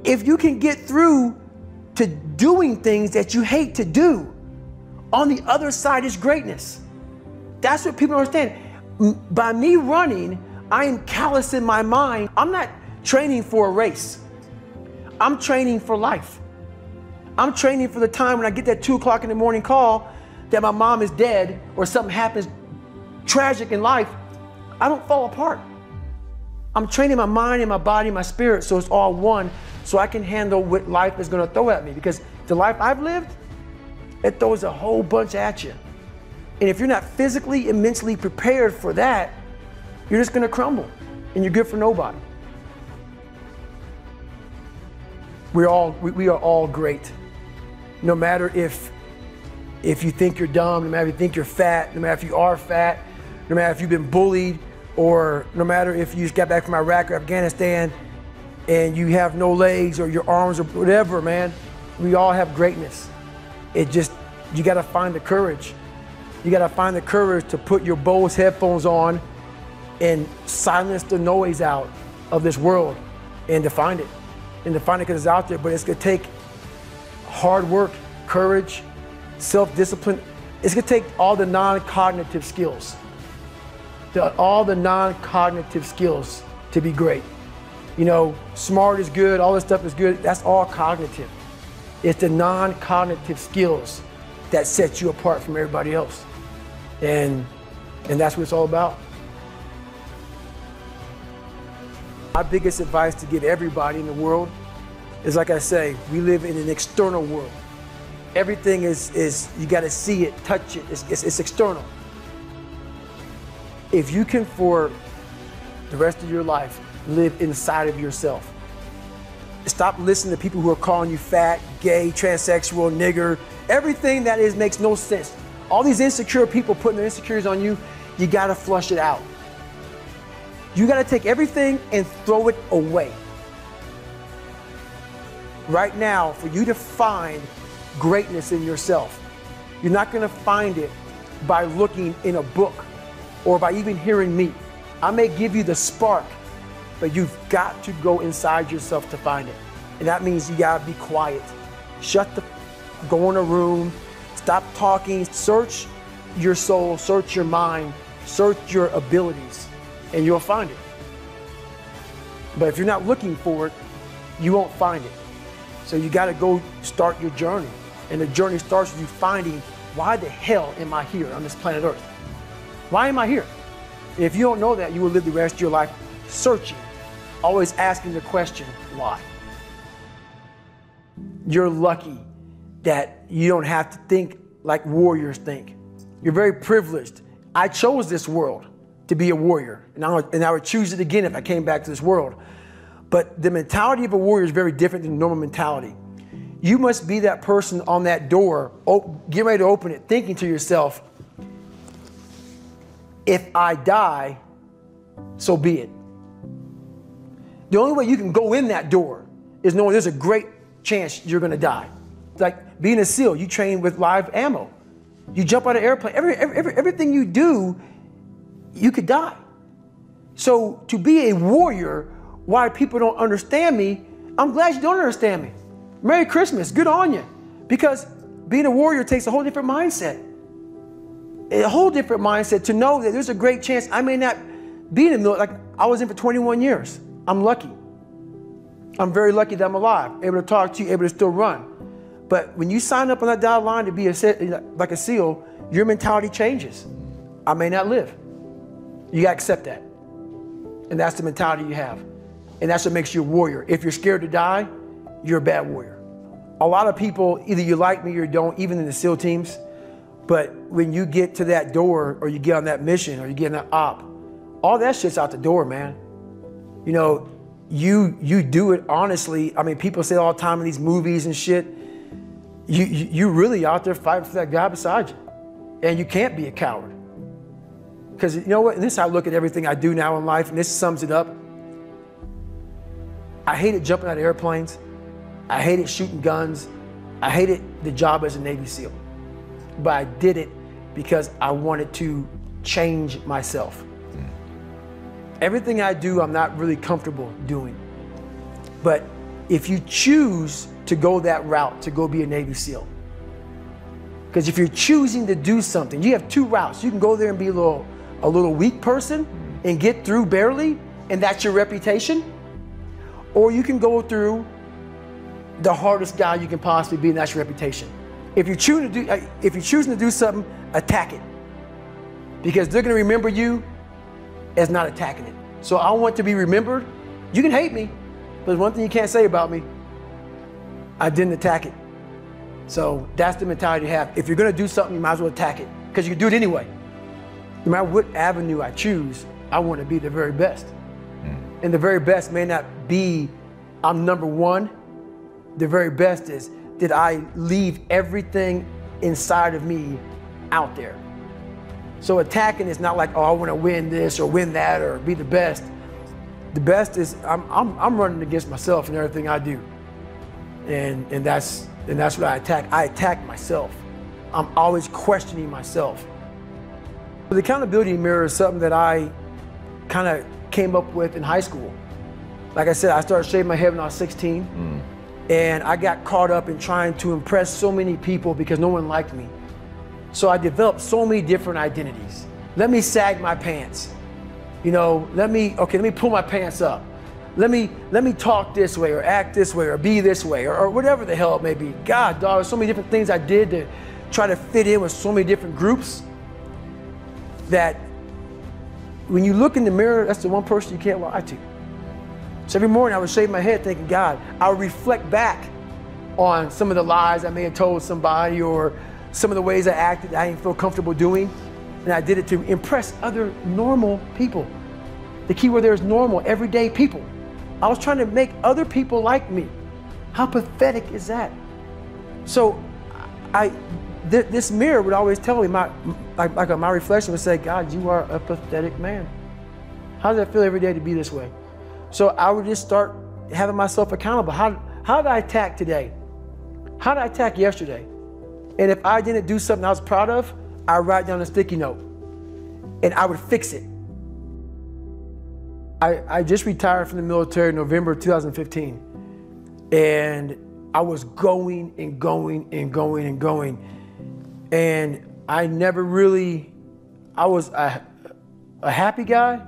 If you can get through to doing things that you hate to do, on the other side is greatness. That's what people understand. By me running, I am callous in my mind. I'm not training for a race. I'm training for life. I'm training for the time when I get that 2 o'clock in the morning call that my mom is dead or something happens tragic in life. I don't fall apart. I'm training my mind and my body and my spirit so it's all one, so I can handle what life is going to throw at me. Because the life I've lived, it throws a whole bunch at you. And if you're not physically and mentally prepared for that, you're just going to crumble and you're good for nobody. We are all great. No matter if you think you're dumb, no matter if you think you're fat, no matter if you are fat, no matter if you've been bullied, or no matter if you just got back from Iraq or Afghanistan and you have no legs or your arms or whatever, man, we all have greatness. It just, you gotta find the courage. You gotta find the courage to put your Bose headphones on and silence the noise out of this world and to find it. And to find it because it's out there, but it's gonna take hard work, courage, self-discipline. It's gonna take all the non-cognitive skills. All the non-cognitive skills to be great. You know, smart is good, all this stuff is good, that's all cognitive. It's the non-cognitive skills that set you apart from everybody else. And that's what it's all about. My biggest advice to give everybody in the world is, like I say, we live in an external world. Everything is you gotta see it, touch it, it's external. If you can, for the rest of your life, live inside of yourself. Stop listening to people who are calling you fat, gay, transsexual, nigger. Everything that is makes no sense. All these insecure people putting their insecurities on you, you gotta flush it out. You gotta take everything and throw it away. Right now, for you to find greatness in yourself, you're not gonna find it by looking in a book or by even hearing me. I may give you the spark, but you've got to go inside yourself to find it. And that means you gotta be quiet. Go in a room, stop talking, search your soul, search your mind, search your abilities, and you'll find it. But if you're not looking for it, you won't find it. So you gotta go start your journey. And the journey starts with you finding, why the hell am I here on this planet Earth? Why am I here? And if you don't know that, you will live the rest of your life searching, always asking the question, why? You're lucky that you don't have to think like warriors think. You're very privileged. I chose this world to be a warrior, and I would choose it again if I came back to this world. But the mentality of a warrior is very different than normal mentality. You must be that person on that door, get ready to open it, thinking to yourself, if I die, so be it. The only way you can go in that door is knowing there's a great chance you're gonna die. It's like being a SEAL, you train with live ammo. You jump out of an airplane, everything you do, you could die. So to be a warrior, why people don't understand me, I'm glad you don't understand me. Merry Christmas, good on you. Because being a warrior takes a whole different mindset. A whole different mindset to know that there's a great chance I may not be in the military. Like I was in for 21 years. I'm lucky. I'm very lucky that I'm alive, able to talk to you, able to still run. But when you sign up on that dotted line to be like a SEAL, your mentality changes. I may not live. You gotta accept that. And that's the mentality you have. And that's what makes you a warrior. If you're scared to die, you're a bad warrior. A lot of people, either you like me or you don't, even in the SEAL teams, but when you get to that door or you get on that mission or you get on that op, all that shit's out the door, man. You know, you do it honestly. I mean, people say all the time in these movies and shit, you really out there fighting for that guy beside you. And you can't be a coward. Because you know what, and this is how I look at everything I do now in life, and this sums it up. I hated jumping out of airplanes. I hated shooting guns. I hated the job as a Navy SEAL. But I did it because I wanted to change myself. Everything I do, I'm not really comfortable doing. But if you choose to go that route, to go be a Navy SEAL. Because if you're choosing to do something, you have two routes. You can go there and be a little weak person and get through barely, and that's your reputation. Or you can go through the hardest guy you can possibly be, and that's your reputation. If you're choosing to do something, attack it. Because they're gonna remember you as not attacking it. So I want to be remembered. You can hate me, but there's one thing you can't say about me. I didn't attack it. So that's the mentality to have. If you're gonna do something, you might as well attack it, because you can do it anyway. No matter what avenue I choose, I want to be the very best. And the very best may not be I'm number one. The very best is, did I leave everything inside of me out there? So attacking is not like, oh, I want to win this or win that or be the best. The best is I'm running against myself in everything I do. And that's what I attack. I attack myself. I'm always questioning myself. The accountability mirror is something that I kind of came up with in high school. Like I said, I started shaving my head when I was 16. And I got caught up in trying to impress so many people because no one liked me. So I developed so many different identities. Let me sag my pants. You know, let me pull my pants up. Let me talk this way or act this way or be this way or whatever the hell it may be. God, dog, there's so many different things I did to try to fit in with so many different groups that when you look in the mirror, that's the one person you can't lie to. So every morning I would shave my head thinking, God, I would reflect back on some of the lies I may have told somebody or some of the ways I acted that I didn't feel comfortable doing. And I did it to impress other normal people. The key word there is normal, everyday people. I was trying to make other people like me. How pathetic is that? So this mirror would always tell me, my reflection would say, God, you are a pathetic man. How does that feel every day to be this way? So I would just start having myself accountable. How did I attack today? How did I attack yesterday? And if I didn't do something I was proud of, I'd write down a sticky note and I would fix it. I just retired from the military in November 2015. And I was going and going and going and going. And I never really, I was a happy guy,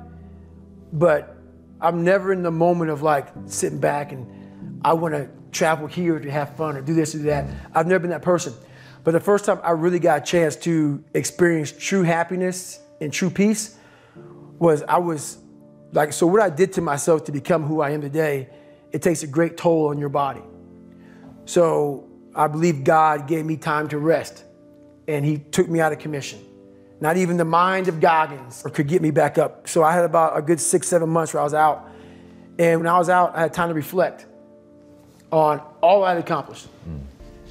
but I'm never in the moment of like sitting back and I want to travel here to have fun or do this or do that. I've never been that person. But the first time I really got a chance to experience true happiness and true peace was so what I did to myself to become who I am today, it takes a great toll on your body. So I believe God gave me time to rest and he took me out of commission. Not even the mind of Goggins could get me back up. So I had about a good 6-7 months where I was out. And when I was out, I had time to reflect on all I had accomplished.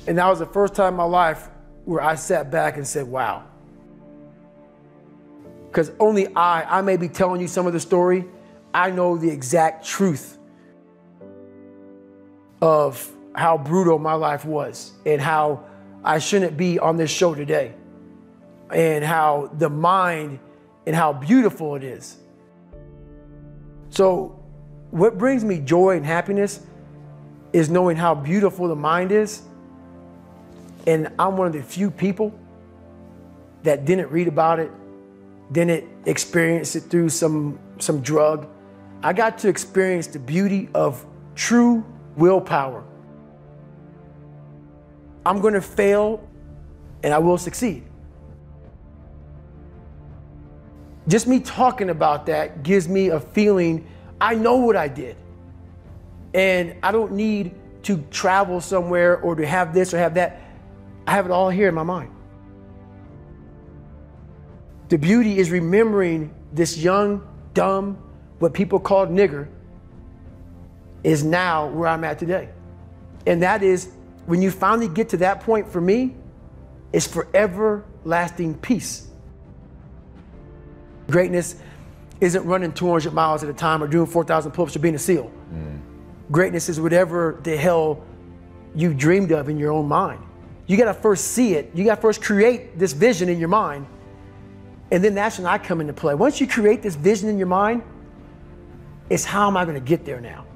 And that was the first time in my life where I sat back and said, wow. Because only I may be telling you some of the story, I know the exact truth of how brutal my life was and how I shouldn't be on this show today and how the mind and how beautiful it is. So what brings me joy and happiness is knowing how beautiful the mind is. And I'm one of the few people that didn't read about it, didn't experience it through some drug. I got to experience the beauty of true willpower. I'm going to fail and I will succeed. Just me talking about that gives me a feeling I know what I did. And I don't need to travel somewhere or to have this or have that. I have it all here in my mind. The beauty is remembering this young, dumb, what people called nigger is now where I'm at today. And that is, when you finally get to that point for me, it's forever lasting peace. Greatness isn't running 200 miles at a time or doing 4,000 pull-ups or being a SEAL. Greatness is whatever the hell you dreamed of in your own mind. You gotta first see it. You gotta first create this vision in your mind. And then that's when I come into play. Once you create this vision in your mind, it's how am I gonna get there now?